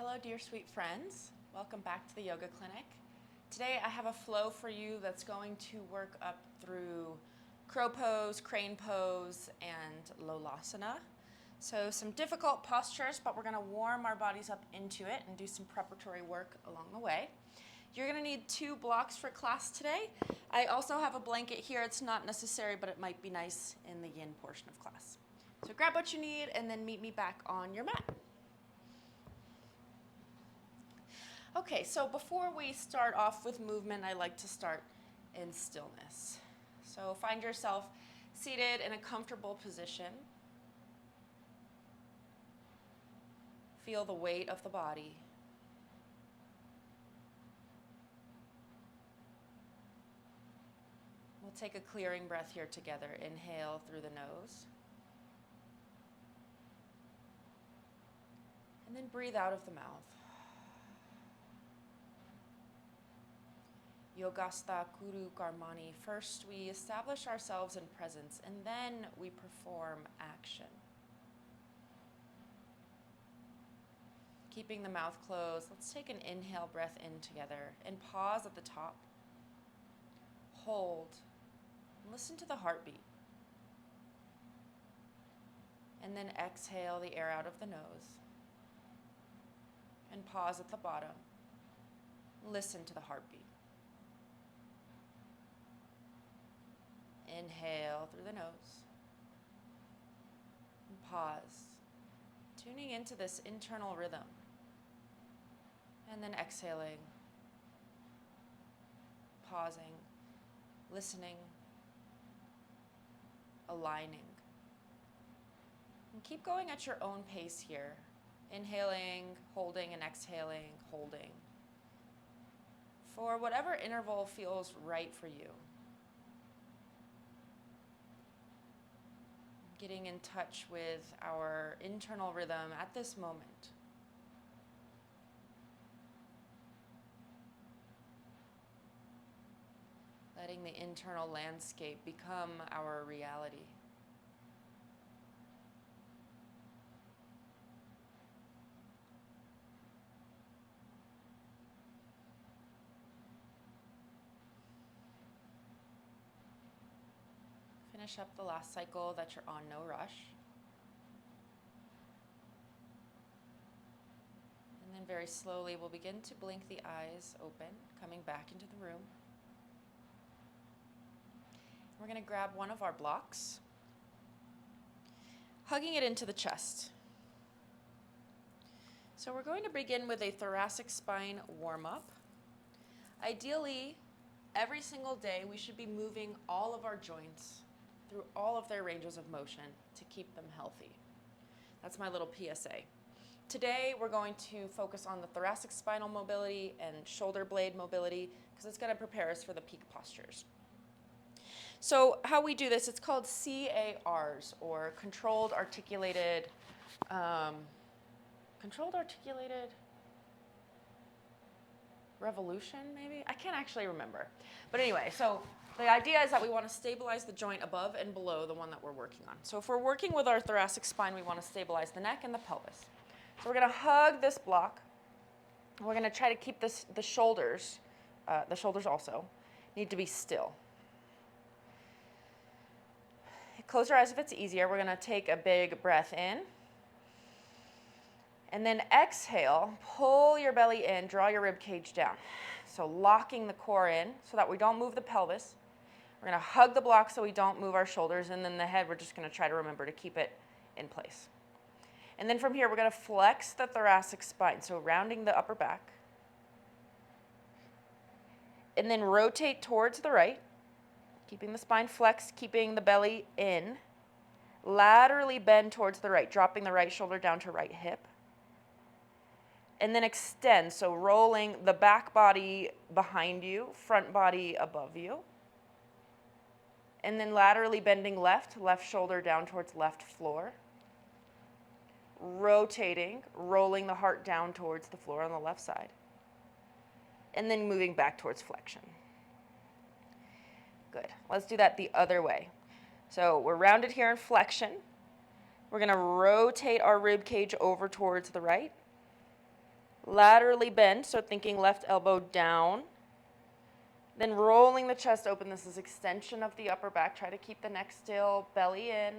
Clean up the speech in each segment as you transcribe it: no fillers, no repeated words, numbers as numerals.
Hello, dear sweet friends. Welcome back to the yoga clinic. Today I have a flow for you that's going to work up through crow pose, crane pose, and lolasana. So some difficult postures, but we're going to warm our bodies up into it and do some preparatory work along the way. You're going to need 2 blocks for class today. I also have a blanket here. It's not necessary, but it might be nice in the yin portion of class. So grab what you need and then meet me back on your mat. Okay, so before we start off with movement, I like to start in stillness. So find yourself seated in a comfortable position. Feel the weight of the body. We'll take a clearing breath here together. Inhale through the nose. And then breathe out of the mouth. Yogastha Kuru Karmani. First, we establish ourselves in presence, and then we perform action. Keeping the mouth closed, let's take an inhale breath in together and pause at the top. Hold. Listen to the heartbeat. And then exhale the air out of the nose. And pause at the bottom. Listen to the heartbeat. Inhale through the nose. And pause. Tuning into this internal rhythm. And then exhaling. Pausing. Listening. Aligning. And keep going at your own pace here. Inhaling, holding, and exhaling, holding. For whatever interval feels right for you. Getting in touch with our internal rhythm at this moment. Letting the internal landscape become our reality. Finish up the last cycle that you're on, no rush. And then very slowly we'll begin to blink the eyes open, coming back into the room. We're going to grab one of our blocks, hugging it into the chest. So we're going to begin with a thoracic spine warm-up. Ideally, every single day we should be moving all of our joints through all of their ranges of motion to keep them healthy. That's my little PSA. Today, we're going to focus on the thoracic spinal mobility and shoulder blade mobility because it's going to prepare us for the peak postures. So how we do this, it's called CARs, or controlled articulated revolution, maybe? I can't actually remember. But anyway, so the idea is that we want to stabilize the joint above and below the one that we're working on. So if we're working with our thoracic spine, we want to stabilize the neck and the pelvis. So we're going to hug this block. We're going to try to keep the shoulders also need to be still. Close your eyes if it's easier. We're going to take a big breath in. And then exhale, pull your belly in, draw your rib cage down. So locking the core in so that we don't move the pelvis. We're going to hug the block so we don't move our shoulders, and then the head, we're just going to try to remember to keep it in place. And then from here, we're going to flex the thoracic spine, so rounding the upper back. And then rotate towards the right, keeping the spine flexed, keeping the belly in. Laterally bend towards the right, dropping the right shoulder down to right hip. And then extend, so rolling the back body behind you, front body above you. And then laterally bending left shoulder down towards left floor. Rotating, rolling the heart down towards the floor on the left side. And then moving back towards flexion. Good. Let's do that the other way. So we're rounded here in flexion. We're going to rotate our rib cage over towards the right. Laterally bend, so thinking left elbow down. Then rolling the chest open. This is extension of the upper back. Try to keep the neck still, belly in.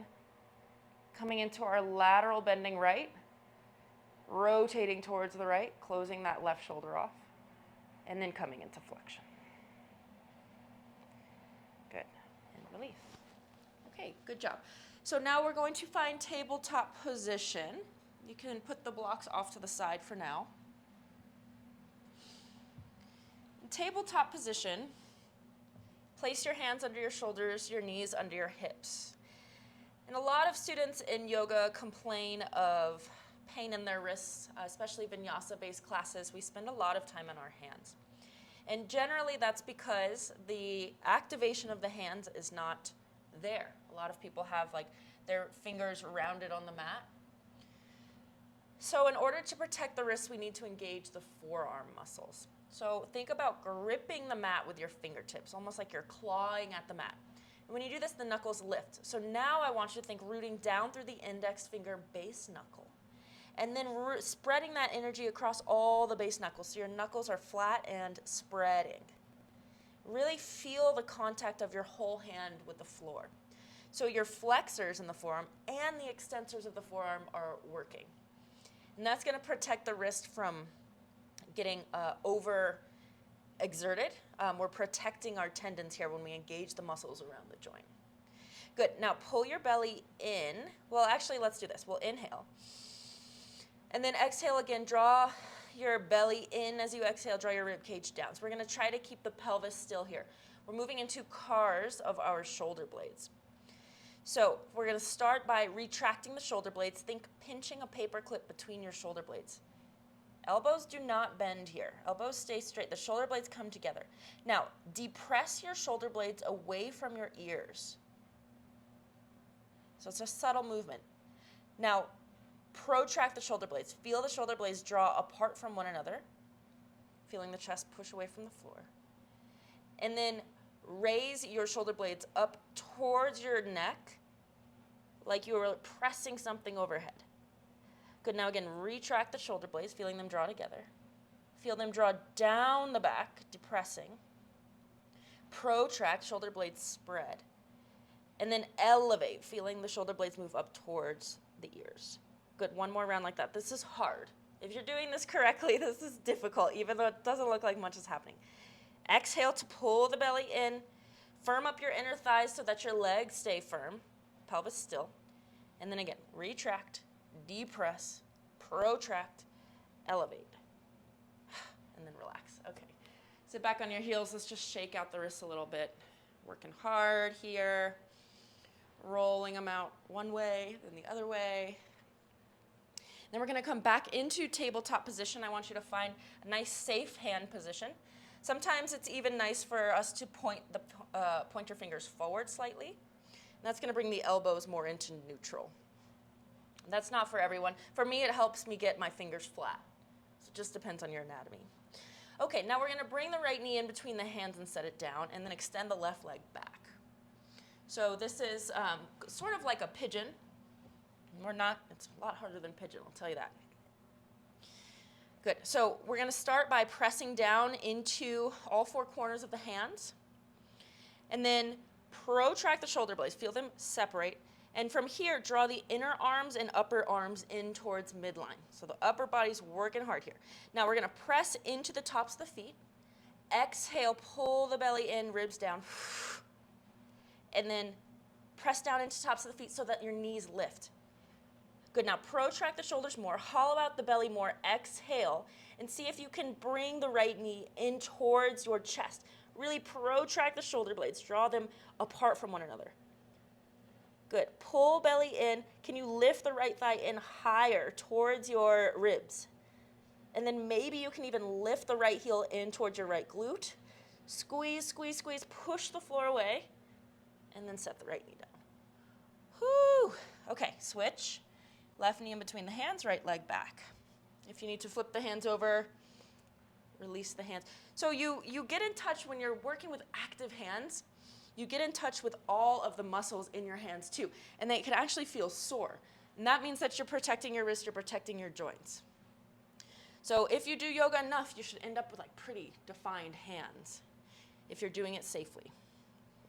Coming into our lateral bending right. Rotating towards the right, closing that left shoulder off. And then coming into flexion. Good. And release. Okay, good job. So now we're going to find tabletop position. You can put the blocks off to the side for now. In tabletop position, place your hands under your shoulders, your knees under your hips. And a lot of students in yoga complain of pain in their wrists, especially vinyasa-based classes. We spend a lot of time on our hands. And generally that's because the activation of the hands is not there. A lot of people have like their fingers rounded on the mat. So in order to protect the wrists, we need to engage the forearm muscles. So think about gripping the mat with your fingertips, almost like you're clawing at the mat. And when you do this, the knuckles lift. So now I want you to think rooting down through the index finger base knuckle. And then spreading that energy across all the base knuckles. So your knuckles are flat and spreading. Really feel the contact of your whole hand with the floor. So your flexors in the forearm and the extensors of the forearm are working. And that's going to protect the wrist from getting over exerted. We're protecting our tendons here when we engage the muscles around the joint. Good. Now pull your belly in. Well, actually, let's do this. We'll inhale. And then exhale again. Draw your belly in as you exhale. Draw your rib cage down. So we're going to try to keep the pelvis still here. We're moving into cars of our shoulder blades. So we're going to start by retracting the shoulder blades. Think pinching a paper clip between your shoulder blades. Elbows do not bend here. Elbows stay straight. The shoulder blades come together. Now, depress your shoulder blades away from your ears. So it's a subtle movement. Now, protract the shoulder blades. Feel the shoulder blades draw apart from one another, feeling the chest push away from the floor. And then raise your shoulder blades up towards your neck like you were pressing something overhead. Good. Now again, retract the shoulder blades, feeling them draw together. Feel them draw down the back, depressing. Protract, shoulder blades spread. And then elevate, feeling the shoulder blades move up towards the ears. Good. One more round like that. This is hard. If you're doing this correctly, this is difficult, even though it doesn't look like much is happening. Exhale to pull the belly in. Firm up your inner thighs so that your legs stay firm. Pelvis still. And then again, retract, depress, protract, elevate. And then relax. Okay. Sit back on your heels. Let's just shake out the wrists a little bit. Working hard here. Rolling them out one way, then the other way. Then we're going to come back into tabletop position. I want you to find a nice safe hand position. Sometimes it's even nice for us to point your fingers forward slightly. And that's going to bring the elbows more into neutral. And that's not for everyone. For me, it helps me get my fingers flat. So it just depends on your anatomy. Okay, now we're going to bring the right knee in between the hands and set it down, and then extend the left leg back. So this is sort of like a pigeon. We're not, it's a lot harder than pigeon, I'll tell you that. Good. So we're going to start by pressing down into all four corners of the hands. And then protract the shoulder blades. Feel them separate. And from here, draw the inner arms and upper arms in towards midline. So the upper body's working hard here. Now we're going to press into the tops of the feet. Exhale, pull the belly in, ribs down. And then press down into tops of the feet so that your knees lift. Good. Now protract the shoulders more, hollow out the belly more, exhale, and see if you can bring the right knee in towards your chest. Really protract the shoulder blades, draw them apart from one another. Good. Pull belly in. Can you lift the right thigh in higher towards your ribs? And then maybe you can even lift the right heel in towards your right glute. Squeeze, squeeze, squeeze, push the floor away, and then set the right knee down. Whew. Okay, switch. Left knee in between the hands, right leg back. If you need to flip the hands over, release the hands. So you get in touch when you're working with active hands, you get in touch with all of the muscles in your hands too. And they can actually feel sore. And that means that you're protecting your wrist, you're protecting your joints. So if you do yoga enough, you should end up with like pretty defined hands if you're doing it safely.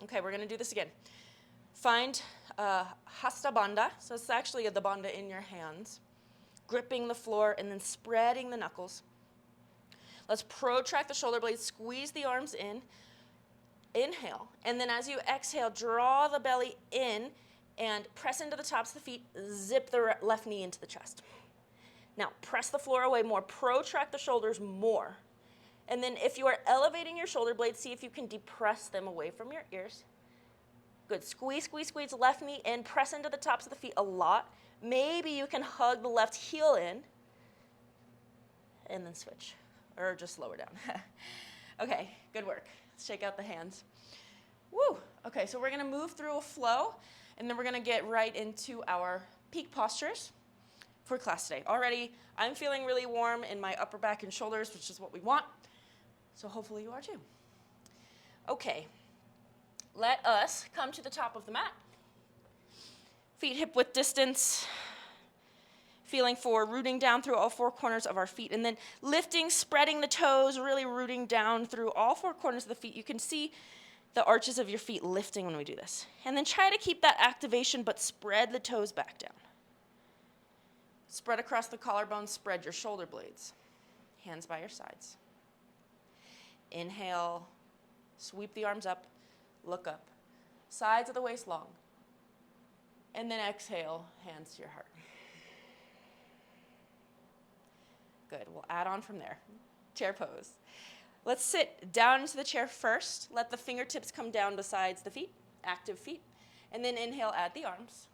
Okay, we're going to do this again. Find hasta bandha, so it's actually the bandha in your hands, gripping the floor and then spreading the knuckles. Let's protract the shoulder blades, squeeze the arms in, inhale, and then as you exhale, draw the belly in and press into the tops of the feet, zip the left knee into the chest. Now, press the floor away more, protract the shoulders more. And then if you are elevating your shoulder blades, see if you can depress them away from your ears. Good, squeeze, squeeze, squeeze, left knee in, press into the tops of the feet a lot. Maybe you can hug the left heel in, and then switch, or just lower down. Okay, good work. Let's shake out the hands. Woo! Okay, so we're gonna move through a flow, and then we're gonna get right into our peak postures for class today. Already, I'm feeling really warm in my upper back and shoulders, which is what we want. So hopefully you are too. Okay, let us come to the top of the mat. Feet hip-width distance. Feeling for rooting down through all four corners of our feet. And then lifting, spreading the toes, really rooting down through all four corners of the feet. You can see the arches of your feet lifting when we do this. And then try to keep that activation, but spread the toes back down. Spread across the collarbone, spread your shoulder blades. Hands by your sides. Inhale, sweep the arms up, look up. Sides of the waist long. And then exhale, hands to your heart. Good, we'll add on from there. Chair pose. Let's sit down into the chair first. Let the fingertips come down besides the feet, active feet. And then inhale, add the arms.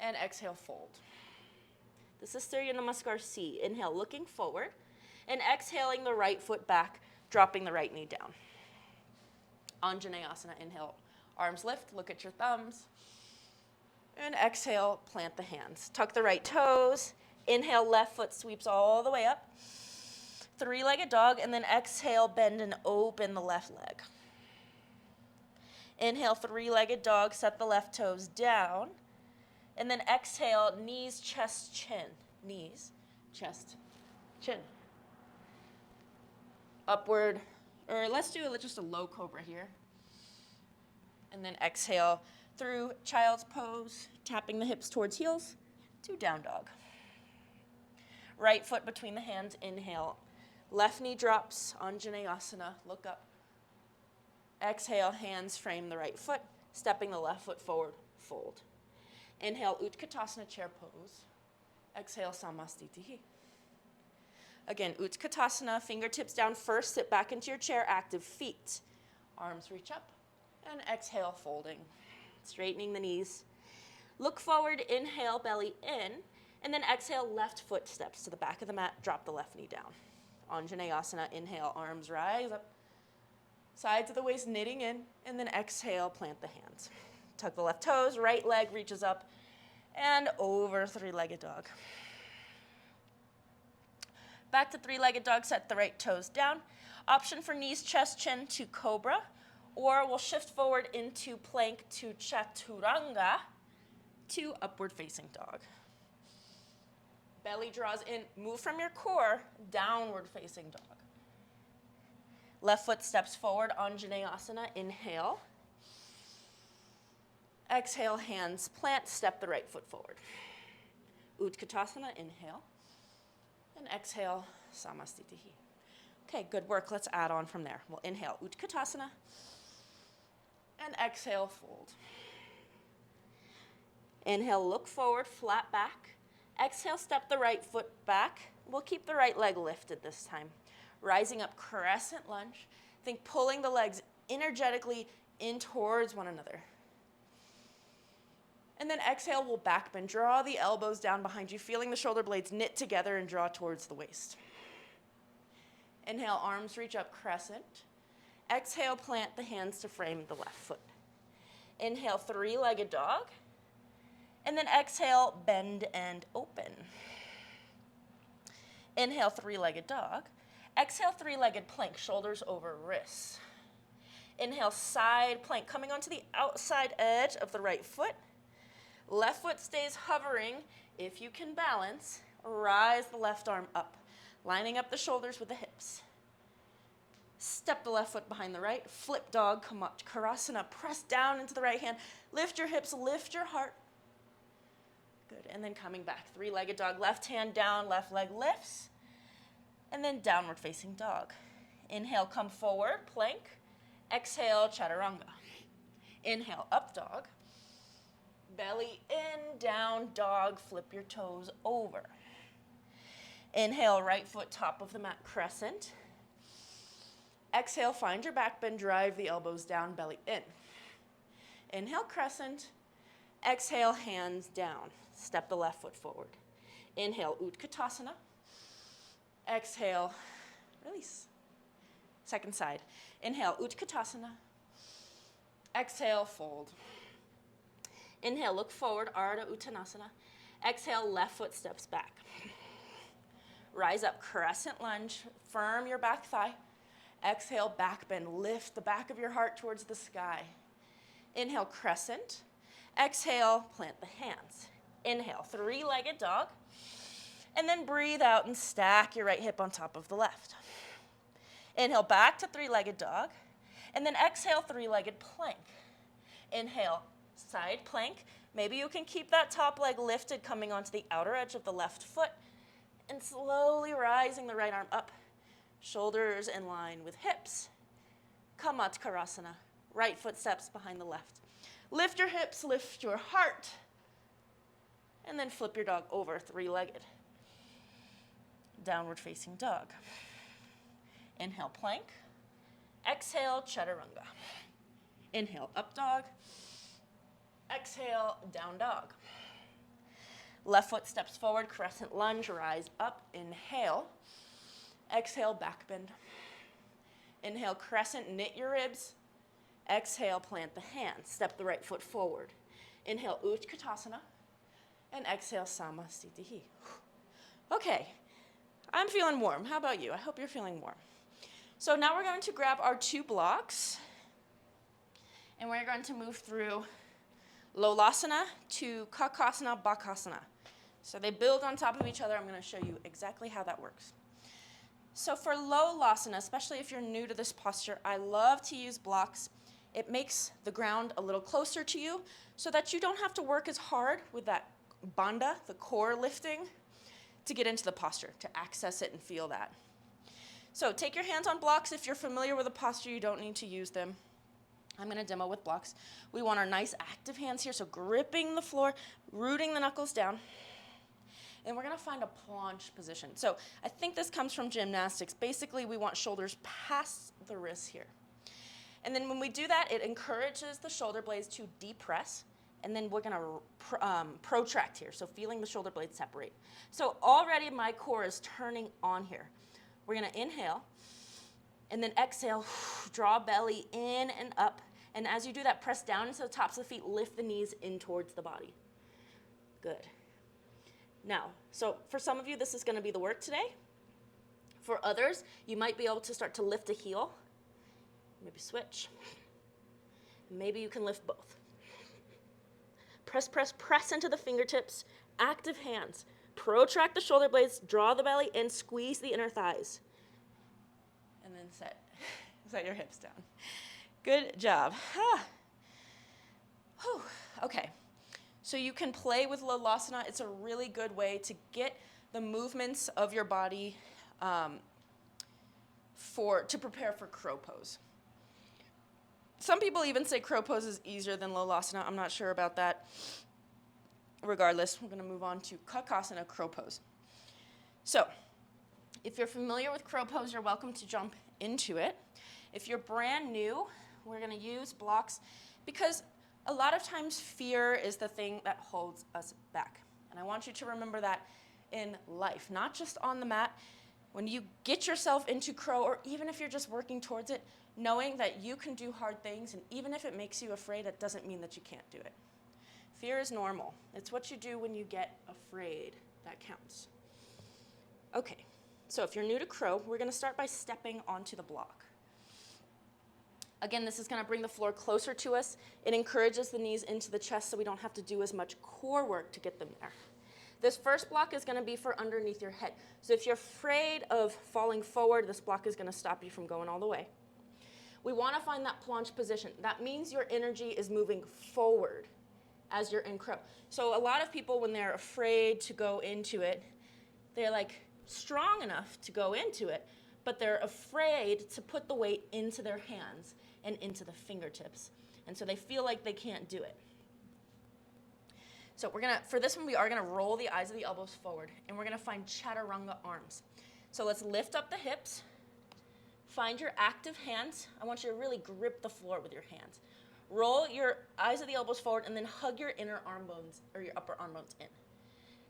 And exhale, fold. This is Surya Namaskar C. Inhale, looking forward. And exhaling the right foot back, dropping the right knee down. Anjaneyasana, inhale, arms lift, look at your thumbs. And exhale, plant the hands. Tuck the right toes. Inhale, left foot sweeps all the way up. Three-legged dog, and then exhale, bend and open the left leg. Inhale, three-legged dog, set the left toes down. And then exhale, knees, chest, chin. Knees, chest, chin. Upward, or let's do just a low cobra here. And then exhale through child's pose, tapping the hips towards heels, to down dog. Right foot between the hands, inhale. Left knee drops, Anjaneyasana, look up. Exhale, hands frame the right foot, stepping the left foot forward, fold. Inhale, Utkatasana, chair pose. Exhale, Samastitihi. Again, Utkatasana, fingertips down first, sit back into your chair, active feet. Arms reach up, and exhale, folding. Straightening the knees. Look forward, inhale, belly in, and then exhale, left foot steps to the back of the mat, drop the left knee down. Anjaneyasana, inhale, arms rise up. Sides of the waist knitting in, and then exhale, plant the hands. Tuck the left toes, right leg reaches up, and over three-legged dog. Back to three-legged dog, set the right toes down. Option for knees, chest, chin to cobra, or we'll shift forward into plank to chaturanga to upward facing dog. Belly draws in, move from your core, downward facing dog. Left foot steps forward, Anjaneyasana, inhale. Exhale, hands plant, step the right foot forward. Utkatasana, inhale. And exhale, Samastitihi. Okay, good work. Let's add on from there. We'll inhale, Utkatasana. And exhale, fold. Inhale, look forward, flat back. Exhale, step the right foot back. We'll keep the right leg lifted this time. Rising up, crescent lunge. Think pulling the legs energetically in towards one another. And then exhale, we'll back bend. Draw the elbows down behind you, feeling the shoulder blades knit together and draw towards the waist. Inhale, arms reach up, crescent. Exhale, plant the hands to frame the left foot. Inhale, three-legged dog. And then exhale, bend and open. Inhale, three-legged dog. Exhale, three-legged plank, shoulders over wrists. Inhale, side plank, coming onto the outside edge of the right foot. Left foot stays hovering if you can balance. rise the left arm up, lining up the shoulders with the hips. Step the left foot behind the right, flip dog, come up to kakasana, press down into the right hand, lift your hips, lift your heart. Good, and then coming back, three-legged dog, left hand down, left leg lifts, and then downward facing dog. Inhale, come forward, plank. Exhale, chaturanga. Inhale, up dog. Belly in, down dog, flip your toes over. Inhale, right foot top of the mat, crescent. Exhale, find your back bend, drive the elbows down, belly in. Inhale, crescent. Exhale, hands down. Step the left foot forward. Inhale, utkatasana. Exhale, release. Second side. Inhale, utkatasana. Exhale, fold. Inhale, look forward, Ardha Uttanasana. Exhale, left foot steps back. Rise up, crescent lunge. Firm your back thigh. Exhale, back bend. Lift the back of your heart towards the sky. Inhale, crescent. Exhale, plant the hands. Inhale, three-legged dog. And then breathe out and stack your right hip on top of the left. Inhale, back to three-legged dog. And then exhale, three-legged plank. Inhale, side plank. Maybe you can keep that top leg lifted, coming onto the outer edge of the left foot, and slowly rising the right arm up. Shoulders in line with hips. Kamatkarasana. Right foot steps behind the left. Lift your hips, lift your heart. And then flip your dog over, three-legged. Downward facing dog. Inhale, plank. Exhale, chaturanga. Inhale, up dog. Exhale, down dog. Left foot steps forward, crescent lunge, rise up. Inhale. Exhale, back bend. Inhale, crescent, knit your ribs. Exhale, plant the hands. Step the right foot forward. Inhale, utkatasana. And exhale, samasthiti. Okay, I'm feeling warm. How about you? I hope you're feeling warm. So now we're going to grab our two blocks, and we're going to move through lolasana to kakasana, bakasana. So they build on top of each other. I'm going to show you exactly how that works. So for lolasana, especially if you're new to this posture, I love to use blocks. It makes the ground a little closer to you so that you don't have to work as hard with that bandha, the core lifting, to get into the posture, to access it and feel that. So take your hands on blocks. If you're familiar with the posture, you don't need to use them. I'm going to demo with blocks. We want our nice active hands here, so gripping the floor, rooting the knuckles down. And we're going to find a planche position. So I think this comes from gymnastics. Basically, we want shoulders past the wrists here. And then when we do that, it encourages the shoulder blades to depress. And then we're going to protract here, so feeling the shoulder blades separate. So already my core is turning on here. We're going to inhale, and then exhale, draw belly in and up. And as you do that, press down into the tops of the feet, lift the knees in towards the body. Good. Now, so for some of you, this is going to be the work today. For others, you might be able to start to lift a heel. Maybe switch. Maybe you can lift both. Press, press, press into the fingertips. Active hands. Protract the shoulder blades, draw the belly in, squeeze the inner thighs. And then set your hips down. Good job. Okay. So you can play with lolasana. It's a really good way to get the movements of your body to prepare for crow pose. Some people even say crow pose is easier than lolasana. I'm not sure about that. Regardless, we're going to move on to kakasana, crow pose. So if you're familiar with crow pose, you're welcome to jump into it. If you're brand new, we're going to use blocks because a lot of times fear is the thing that holds us back. And I want you to remember that in life, not just on the mat. When you get yourself into crow, or even if you're just working towards it, knowing that you can do hard things, and even if it makes you afraid, that doesn't mean that you can't do it. Fear is normal. It's what you do when you get afraid that counts. Okay, so if you're new to crow, we're going to start by stepping onto the block. Again, this is going to bring the floor closer to us. It encourages the knees into the chest so we don't have to do as much core work to get them there. This first block is going to be for underneath your head. So if you're afraid of falling forward, this block is going to stop you from going all the way. We want to find that planche position. That means your energy is moving forward as you're in crow. So a lot of people, when they're afraid to go into it, they're like strong enough to go into it, but they're afraid to put the weight into their hands and into the fingertips. And so they feel like they can't do it. So for this one, we are gonna roll the eyes of the elbows forward, and we're gonna find chaturanga arms. So let's lift up the hips, find your active hands. I want you to really grip the floor with your hands. Roll your eyes of the elbows forward, and then hug your inner arm bones, or your upper arm bones in.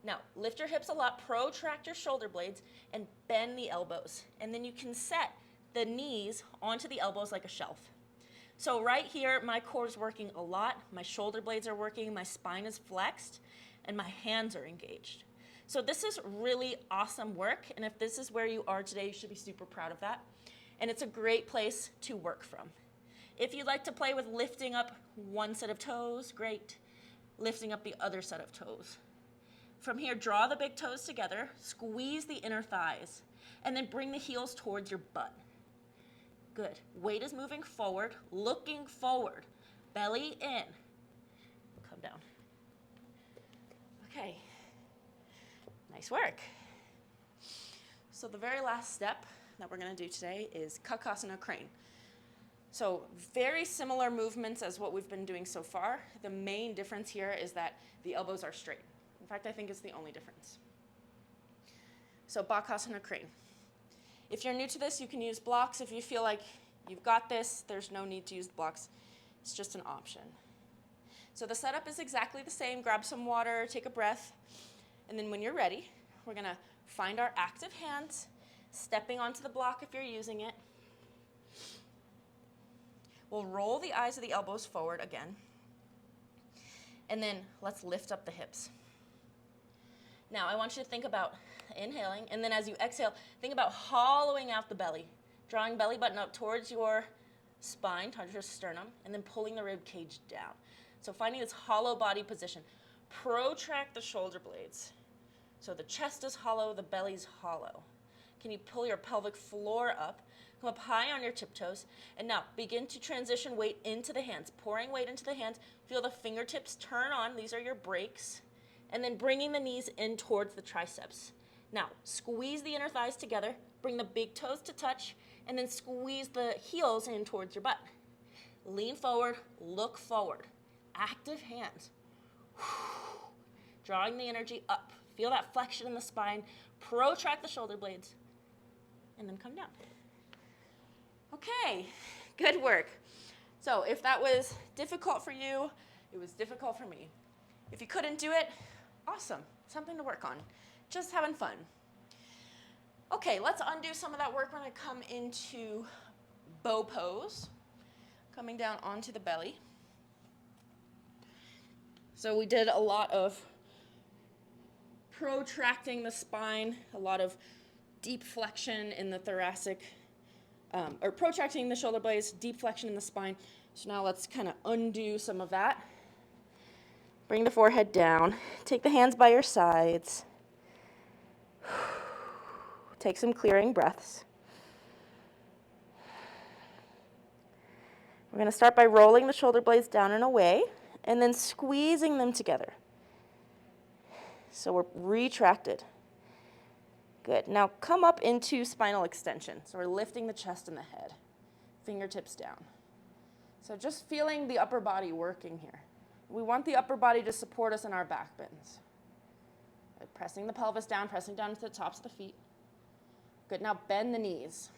Now, lift your hips a lot, protract your shoulder blades, and bend the elbows. And then you can set the knees onto the elbows like a shelf. So right here, my core is working a lot, my shoulder blades are working, my spine is flexed, and my hands are engaged. So this is really awesome work, and if this is where you are today, you should be super proud of that. And it's a great place to work from. If you'd like to play with lifting up one set of toes, great. Lifting up the other set of toes. From here, draw the big toes together, squeeze the inner thighs, and then bring the heels towards your butt. Good. Weight is moving forward, looking forward. Belly in. Come down. Okay. Nice work. So the very last step that we're going to do today is kakasana crane. So very similar movements as what we've been doing so far. The main difference here is that the elbows are straight. In fact, I think it's the only difference. So bakasana crane. If you're new to this, you can use blocks. If you feel like you've got this, there's no need to use blocks. It's just an option. So the setup is exactly the same. Grab some water, take a breath, and then when you're ready, we're going to find our active hands, stepping onto the block if you're using it. We'll roll the eyes of the elbows forward again, and then let's lift up the hips. Now, I want you to think about inhaling, and then as you exhale, think about hollowing out the belly, drawing belly button up towards your spine, towards your sternum, and then pulling the rib cage down. So finding this hollow body position. Protract the shoulder blades. So the chest is hollow, the belly's hollow. Can you pull your pelvic floor up? Come up high on your tiptoes, and now begin to transition weight into the hands, pouring weight into the hands. Feel the fingertips turn on. These are your brakes. And then bringing the knees in towards the triceps. Now, squeeze the inner thighs together, bring the big toes to touch, and then squeeze the heels in towards your butt. Lean forward, look forward. Active hands. Drawing the energy up. Feel that flexion in the spine. Protract the shoulder blades, and then come down. Okay, good work. So if that was difficult for you, it was difficult for me. If you couldn't do it, awesome, something to work on. Just having fun. Okay, let's undo some of that work. We're gonna come into bow pose, coming down onto the belly. So we did a lot of protracting the spine, a lot of deep flexion in the thoracic, or protracting the shoulder blades, deep flexion in the spine. So now let's kind of undo some of that. Bring the forehead down. Take the hands by your sides. Take some clearing breaths. We're going to start by rolling the shoulder blades down and away, and then squeezing them together. So we're retracted. Good. Now come up into spinal extension. So we're lifting the chest and the head. Fingertips down. So just feeling the upper body working here. We want the upper body to support us in our back bends. Good. Pressing the pelvis down, pressing down to the tops of the feet. Good. Now bend the knees.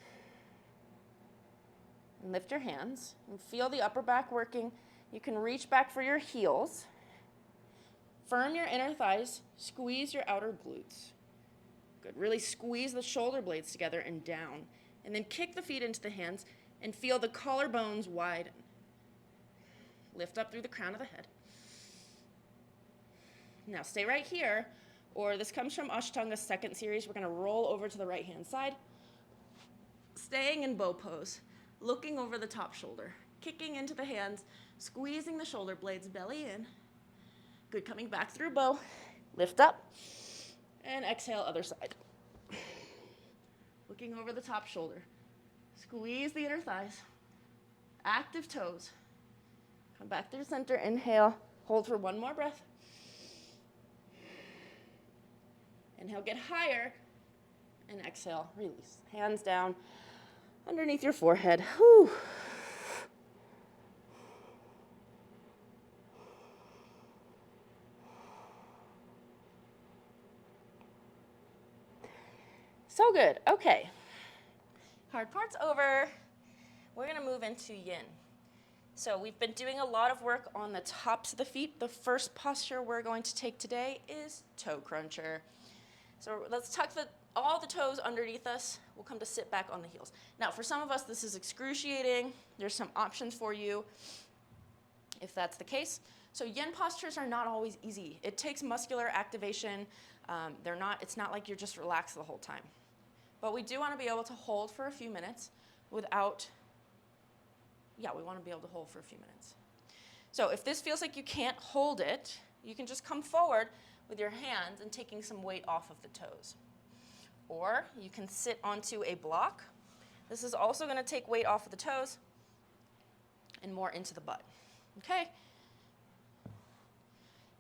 And lift your hands and feel the upper back working. You can reach back for your heels. Firm your inner thighs. Squeeze your outer glutes. Good. Really squeeze the shoulder blades together and down. And then kick the feet into the hands and feel the collarbones widen. Lift up through the crown of the head. Now stay right here, or this comes from Ashtanga's second series. We're going to roll over to the right-hand side. Staying in bow pose, looking over the top shoulder, kicking into the hands, squeezing the shoulder blades, belly in. Good, coming back through bow. Lift up, and exhale, other side. Looking over the top shoulder. Squeeze the inner thighs. Active toes. Come back through center, inhale, hold for one more breath. Inhale, get higher, and exhale, release. Hands down underneath your forehead. Whew. So good. Okay. Hard part's over. We're going to move into yin. So we've been doing a lot of work on the tops of the feet. The first posture we're going to take today is toe cruncher. So let's tuck all the toes underneath us. We'll come to sit back on the heels. Now, for some of us, this is excruciating. There's some options for you if that's the case. So yin postures are not always easy. It takes muscular activation. It's not like you're just relaxed the whole time. But we do want to be able to hold for a few minutes we want to be able to hold for a few minutes. So if this feels like you can't hold it, you can just come forward with your hands and taking some weight off of the toes. Or you can sit onto a block. This is also going to take weight off of the toes and more into the butt. Okay?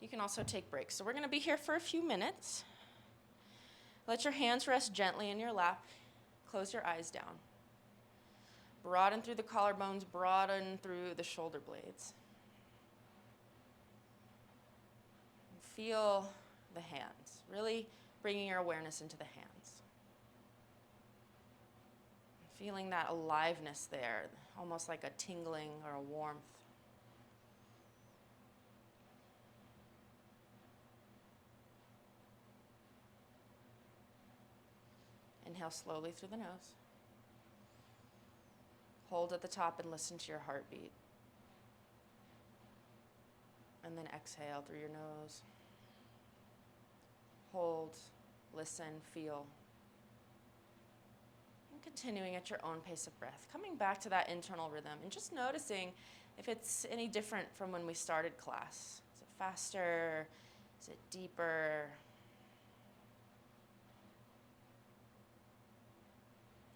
You can also take breaks. So we're going to be here for a few minutes. Let your hands rest gently in your lap. Close your eyes down. Broaden through the collarbones, broaden through the shoulder blades. Feel the hands, really bringing your awareness into the hands. Feeling that aliveness there, almost like a tingling or a warmth. Inhale slowly through the nose. Hold at the top and listen to your heartbeat. And then exhale through your nose. Hold, listen, feel. And continuing at your own pace of breath. Coming back to that internal rhythm and just noticing if it's any different from when we started class. Is it faster? Is it deeper?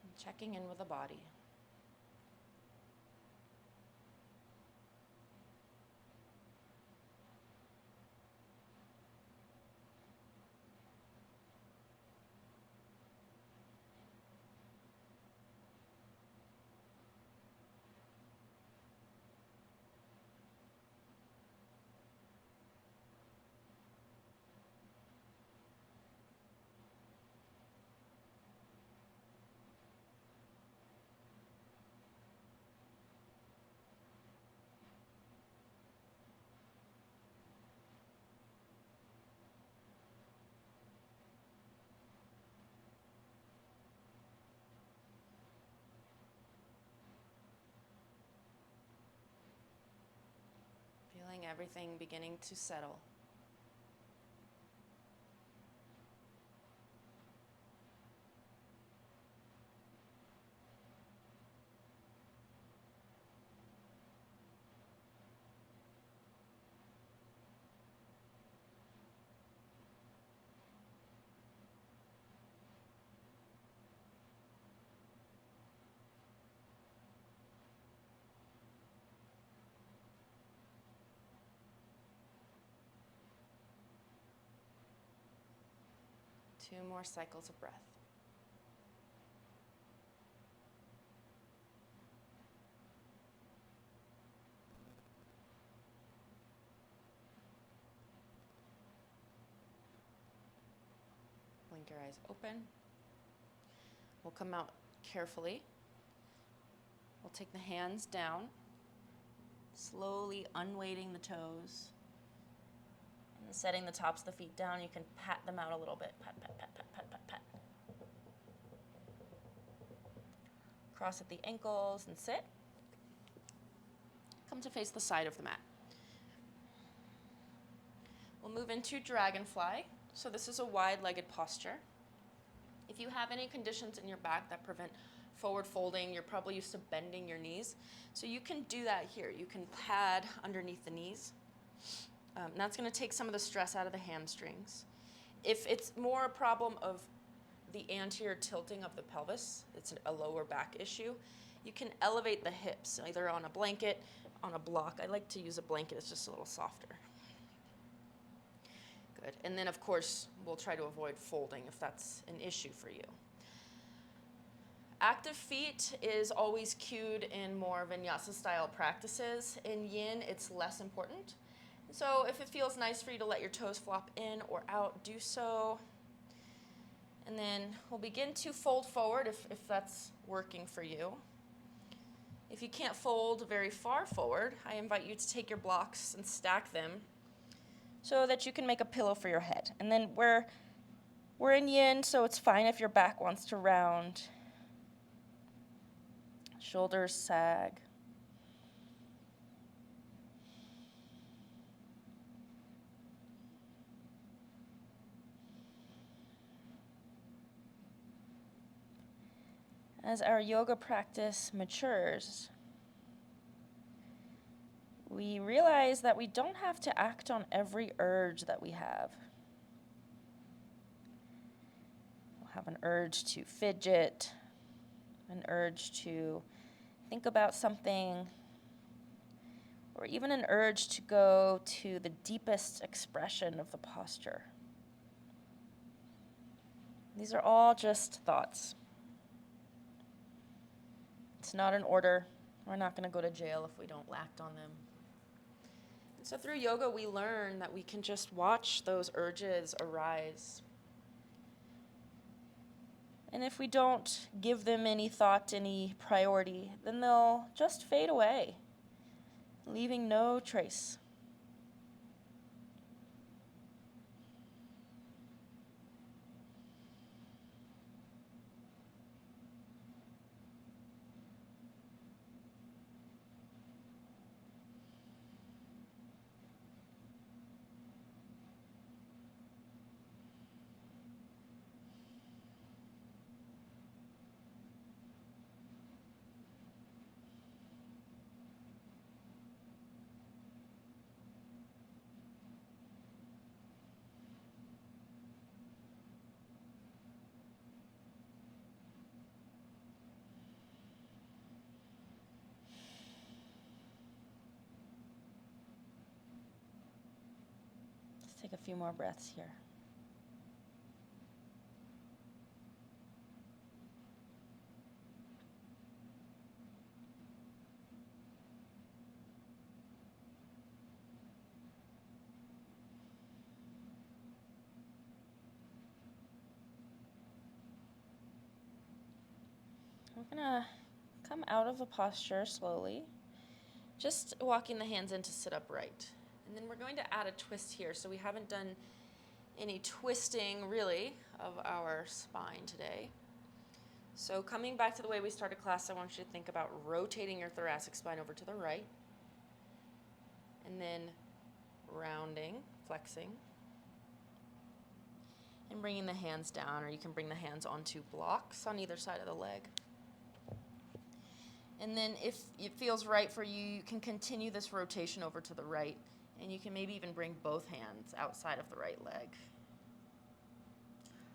And checking in with the body. Feeling everything beginning to settle. Two more cycles of breath. Blink your eyes open. We'll come out carefully. We'll take the hands down, slowly unweighting the toes. And setting the tops of the feet down, you can pat them out a little bit. Pat, pat, pat, pat, pat, pat, pat. Cross at the ankles and sit. Come to face the side of the mat. We'll move into dragonfly. So this is a wide-legged posture. If you have any conditions in your back that prevent forward folding, you're probably used to bending your knees. So you can do that here. You can pad underneath the knees. That's going to take some of the stress out of the hamstrings. If it's more a problem of the anterior tilting of the pelvis, it's a lower back issue, you can elevate the hips, either on a blanket, on a block. I like to use a blanket, it's just a little softer. Good. And then, of course, we'll try to avoid folding if that's an issue for you. Active feet is always cued in more vinyasa style practices. In yin, it's less important. So if it feels nice for you to let your toes flop in or out, do so. And then we'll begin to fold forward if that's working for you. If you can't fold very far forward, I invite you to take your blocks and stack them so that you can make a pillow for your head. And then we're in yin, so it's fine if your back wants to round. Shoulders sag. As our yoga practice matures, we realize that we don't have to act on every urge that we have. We'll have an urge to fidget, an urge to think about something, or even an urge to go to the deepest expression of the posture. These are all just thoughts. It's not an order. We're not going to go to jail if we don't act on them. And so through yoga, we learn that we can just watch those urges arise. And if we don't give them any thought, any priority, then they'll just fade away, leaving no trace. Let's take a few more breaths here. We're gonna come out of the posture slowly, just walking the hands in to sit upright. And then we're going to add a twist here. So we haven't done any twisting really of our spine today. So coming back to the way we started class, I want you to think about rotating your thoracic spine over to the right, and then rounding, flexing, and bringing the hands down, or you can bring the hands onto blocks on either side of the leg. And then if it feels right for you, you can continue this rotation over to the right, and you can maybe even bring both hands outside of the right leg.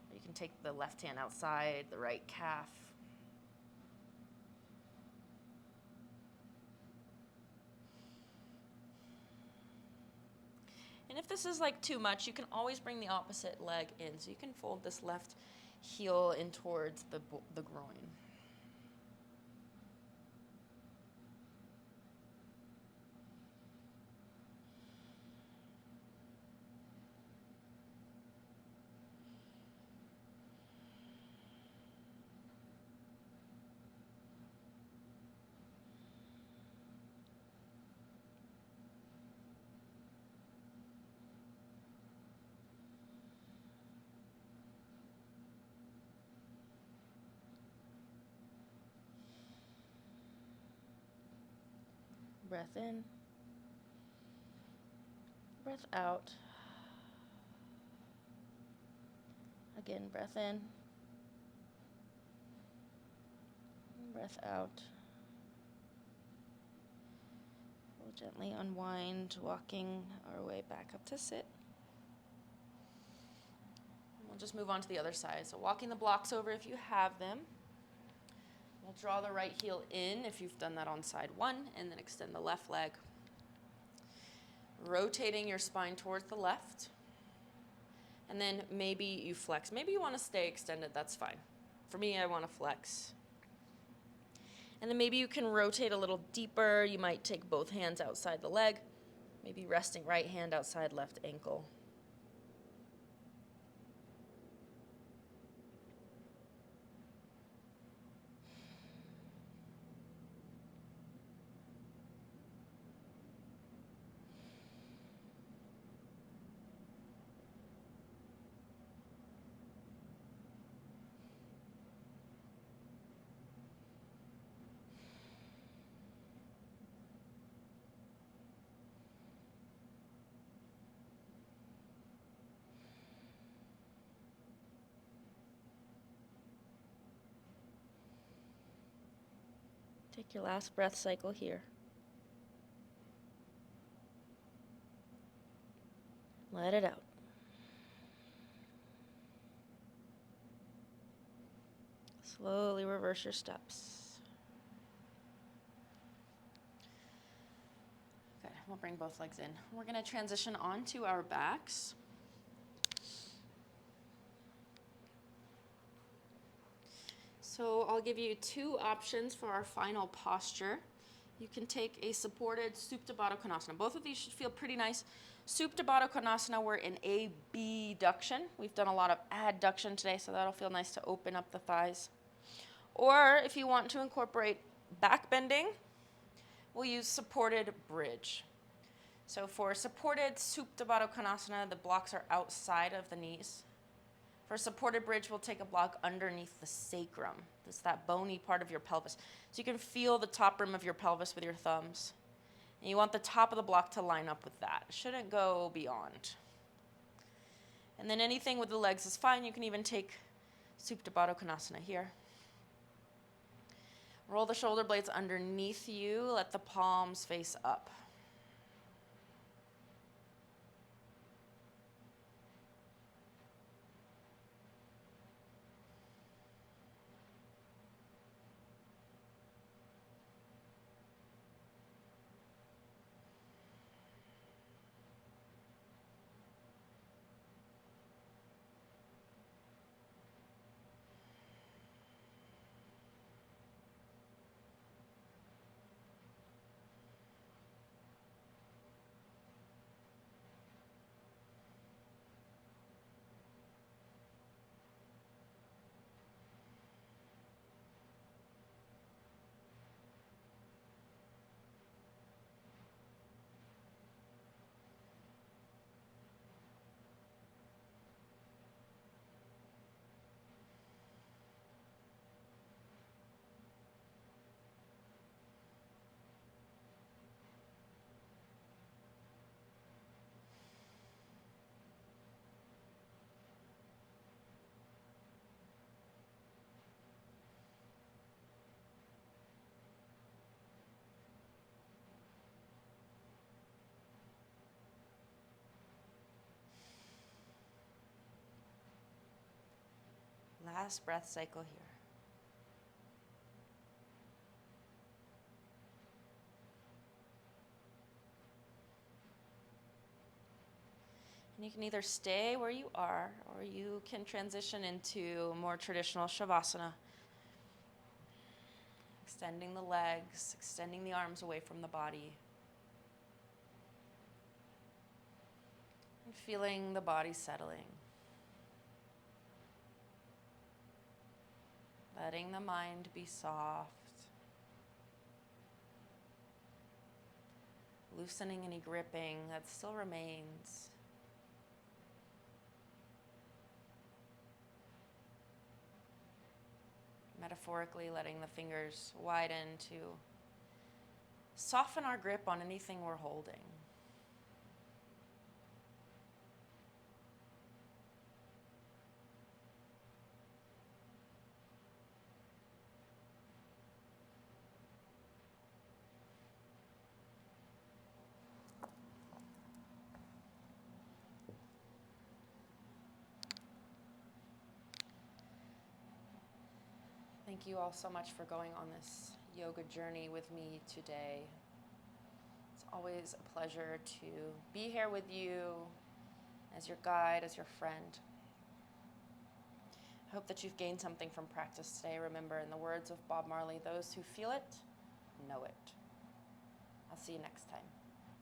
Or you can take the left hand outside, the right calf. And if this is like too much, you can always bring the opposite leg in. So you can fold this left heel in towards the groin. Breath in, breath out. Again, breath in, breath out. We'll Gently unwind, walking our way back up to sit. We'll just move on to the other side. So walking the blocks over if you have them. We'll draw the right heel in if you've done that on side one, and then extend the left leg. Rotating your spine towards the left. And then maybe you flex. Maybe you want to stay extended, that's fine. For me, I want to flex. And then maybe you can rotate a little deeper. You might take both hands outside the leg, maybe resting right hand outside left ankle. Take your last breath cycle here. Let it out. Slowly reverse your steps. Good. We'll bring both legs in. We're going to transition onto our backs. So I'll give you two options for our final posture. You can take a supported Supta Baddha Konasana. Both of these should feel pretty nice. Supta Baddha Konasana, we're in abduction. We've done a lot of adduction today, so that'll feel nice to open up the thighs. Or if you want to incorporate back bending, we'll use supported bridge. So for supported Supta Baddha Konasana, the blocks are outside of the knees. For supported bridge, we'll take a block underneath the sacrum. That's that bony part of your pelvis. So you can feel the top rim of your pelvis with your thumbs. And you want the top of the block to line up with that. It shouldn't go beyond. And then anything with the legs is fine. You can even take Supta Baddha Konasana here. Roll the shoulder blades underneath you. Let the palms face up. Last breath cycle here. And you can either stay where you are, or you can transition into more traditional shavasana. Extending the legs, extending the arms away from the body. And feeling the body settling. Letting the mind be soft. Loosening any gripping that still remains. Metaphorically letting the fingers widen to soften our grip on anything we're holding. Thank you all so much for going on this yoga journey with me today. It's always a pleasure to be here with you as your guide, as your friend. I hope that you've gained something from practice today. Remember, in the words of Bob Marley, those who feel it, know it. I'll see you next time.